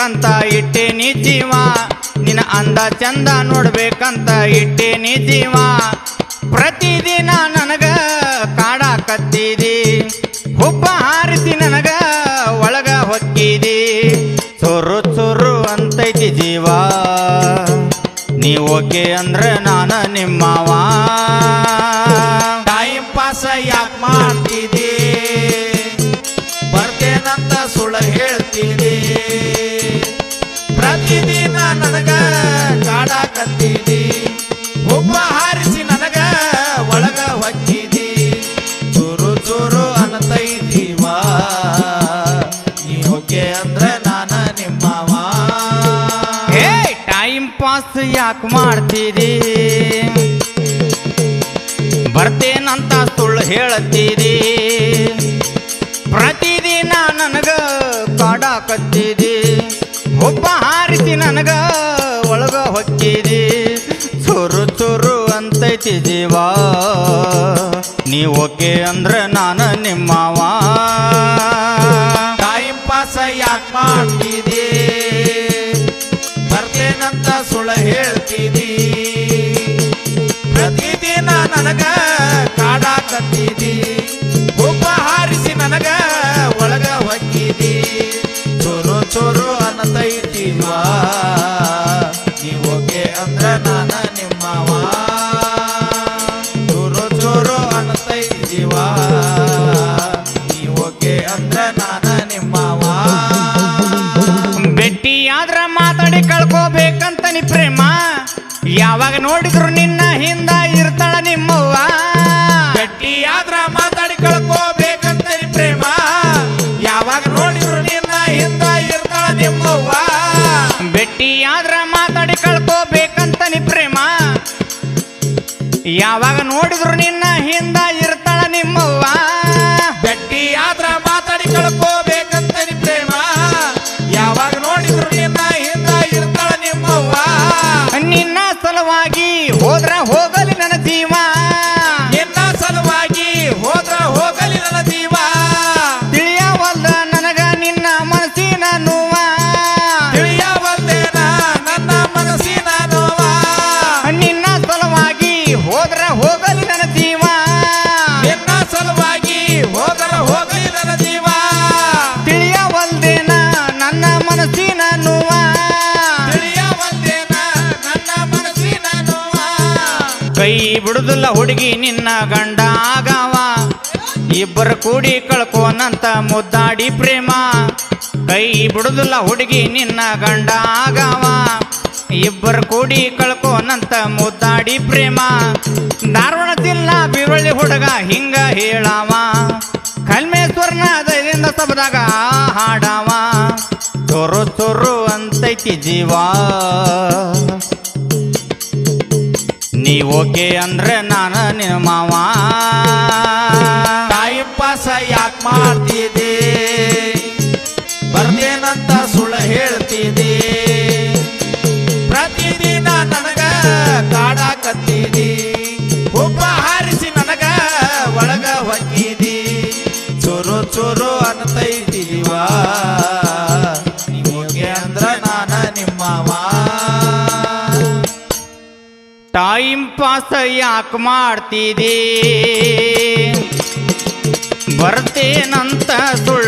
ನೋಡ್ಬೇಕಂತ ಇಟ್ಟೇನಿ ಜೀವ ನಿನ್ನ ಅಂದ ಚಂದ ನೋಡ್ಬೇಕಂತ ಇಟ್ಟೇನಿ ಜೀವ ಪ್ರತಿದಿನ ನನಗ ಕಾಡಾಕತ್ತಿದಿ ಹುಬ್ಬ ಹಾರಿಸಿ ನನಗ ಒಳಗ ಹೊಕ್ಕಿದಿ ಚುರು ಚುರು ಅಂತೈತಿ ಜೀವ ನೀ ಓಕೆ ಅಂದ್ರೆ ನಾನ ನಿಮ್ಮವ ಟೈಮ್ ಪಾಸ್ ಯಾಕೆ ಮಾಡ್ತಿದಿ ಬರ್ತೇನಂತ ಸುಳ್ಳು ಹೇಳ್ತಿದಿ ಪ್ರತಿದಿನ ನನಗ ಕಾಡಾಕತ್ತಿದಿ ಒಬ್ಬ ಹಾರಿಸಿ ನನಗ ಒಳಗ ಹೊಕ್ಕಿದಿ ಚೂರು ಚೂರು ಅನ್ನತೈತಿವ ನೀ ಓಕೆ ಅಂದ್ರೆ ನಾನ ನಿಮ್ಮವ ಹೇ ಟೈಮ್ ಪಾಸ್ ಯಾಕೆ ಮಾಡ್ತೀರಿ ಬರ್ತೇನಂತ ಸುಳ್ಳು ಹೇಳ್ತೀರಿ ಪ್ರತಿದಿನ ನನಗ ಕಾಡಾಕತ್ತಿದಿ ಒಬ್ಬ ಹಾರಿಸಿ ನನಗ ಒಳಗ ಹೊಕ್ಕಿದಿ ಚೂರು ಚೂರು ಅಂತೈತಿ ಜೀವ ನೀ ಓಕೆ ಅಂದ್ರೆ ನಾನು ನಿಮ್ಮವ ಟೈಮ್ ಪಾಸ್ ಯಾಕೆ ಮಾಡ್ತಿದಿ ಬರ್ತೇನಂತ ಸುಳ್ಳು ಹೇಳ್ತಿದಿ ಪ್ರತಿದಿನ ನನಗ ಕಾಡಾಕತ್ತಿದಿ ಒಬ್ಬ ಹಾರಿಸಿ ನನಗ ಒಳಗ ಹೊಕ್ಕಿದಿ ಚೋರು ಚೋರು ಅನ್ನತೈತಿವ ನೀ ಓಕೆ ಅಂದ್ರ ನಾನ ನಿಮ್ಮವ ಚೋರು ಚೋರು ಅನ್ನತೈತಿವ ನೀ ಓಕೆ ಅಂದ್ರ ನಾನ ನಿಮ್ಮವ ಭೇಟಿಯಾದ್ರ ಮಾತಾಡಿ ಕಳ್ಕೋಬೇಕಂತ ನೀ ಪ್ರೇಮ ಯಾವಾಗ ನೋಡಿದ್ರು ನಿನ್ನ ಹಿಂದ ಇರ್ತಾಳ ನಿಮ್ಮವ್ವ ಗಟ್ಟಿಯಾದ್ರ ಮಾತಾಡಿ ಕಳ್ಕೋಬೇಕಂತ ನೀ ಪ್ರೇಮ ಯಾವಾಗ ನೋಡಿದ್ರು ನಿನ್ನ ಹಿಂದ ಇರ್ತಾಳ ನಿಮ್ಮವ್ವ ಭೇಟಿಯಾದ್ರ ಮಾತಾಡಿ ಕಳ್ಕೋಬೇಕಂತ ನೀ ಪ್ರೇಮ ಯಾವಾಗ ನೋಡಿದ್ರು ನಿನ್ನ ಹಿಂದ ಇರ್ತಾಳ ನಿಮ್ಮವ್ವ ಗಟ್ಟಿಯಾದ್ರ ಮಾತಾಡಿ ಕಳ್ಕೋಬೇಕಂತ ನೀ ಪ್ರೇಮ ಯಾವಾಗ ನೋಡಿದ್ರು ನಿನ್ನ ಹಿಂದ ಇರ್ತಾಳ ನಿಮ್ಮವ್ವ ನಿನ್ನ ಸಲುವಾಗಿ ಹೋದ್ರ ಹೋಗಲಿ ನನ್ನ ಜೀವ ನಿನ್ನ ಸಲುವಾಗಿ ಹೋದ್ರ ಹೋಗಲಿ ನನ್ನ ಜೀವ ತಿಳಿಯವಲ್ದ ನನಗ ನಿನ್ನ ಮನಸ್ಸಿನ ನೋವ ತಿಳಿಯವಲ್ದೇನ ನನ್ನ ಮನಸ್ಸಿನ ನೋವ ನಿನ್ನ ಸಲುವಾಗಿ ಹೋದ್ರ ಹೋಗಲಿ ನನ್ನ ಜೀವ ನಿನ್ನ ಸಲುವಾಗಿ ಹೋದ್ರ ಹೋಗಲಿ ನನ್ನ ಜೀವ ತಿಳಿಯವಲ್ದೇನ ನನ್ನ ಮನಸ್ಸಿನ ನೋವ ತಿಳಿಯವಲ್ದೇನ ನನ್ನ ಮನಸ್ಸಿನ ನೋವ ಕೈ ಬಿಡುದಿಲ್ಲ ಹುಡುಗಿ ನಿನ್ನ ಗಂಡ ಆಗವ ಇಬ್ಬರು ಕೂಡಿ ಕಳ್ಕೋನಂತ ಮುದ್ದಾಡಿ ಪ್ರೇಮ ಕೈ ಬಿಡುದಿಲ್ಲ ಹುಡುಗಿ ನಿನ್ನ ಗಂಡ ಆಗವ ಇಬ್ಬರು ಕೂಡಿ ಕಳ್ಕೋನಂತ ಮುದ್ದಾಡಿ ಪ್ರೇಮ ಧಾರವಾಡ ಜಿಲ್ಲಾ ಬಿರುವಳ್ಳಿ ಹುಡುಗ ಹಿಂಗ ಹೇಳವ ಕಲ್ಮೇಶ್ವರನ ದಯದಿಂದ ಸಬದಾಗ ಹಾಡವ ಚೊರು ಚೊರು ಅಂತೈತಿ ಜೀವ ನೀ ಓಕೆ ಅಂದ್ರೆ ನಾನು ನಿನ್ನ ಮಾವ ಟೈಮ್ ಪಾಸ್ ಯಾಕೆ ಮಾಡ್ತಿದಿ ಬರ್ತೇನಂತ ಸುಳ್ಳು ಹೇಳ್ತಿದಿ ಪ್ರತಿದಿನ ನನಗ ಕಾಡಾಕತ್ತಿದಿ ಒಬ್ಬ ಹಾರಿಸಿ ನನಗ ಒಳಗ ಹೊಕ್ಕಿದಿ ಚೂರು ಚೂರು ಅನ್ನತೈತಿವ ನಿಮಗೆ ಅಂದ್ರ ನಾನ ನಿಮ್ಮವ ಟೈಮ್ ಪಾಸ್ ಯಾಕೆ ಮಾಡ್ತಿದಿ ಬರ್ತೇನಂತ ಸುಳ್ಳು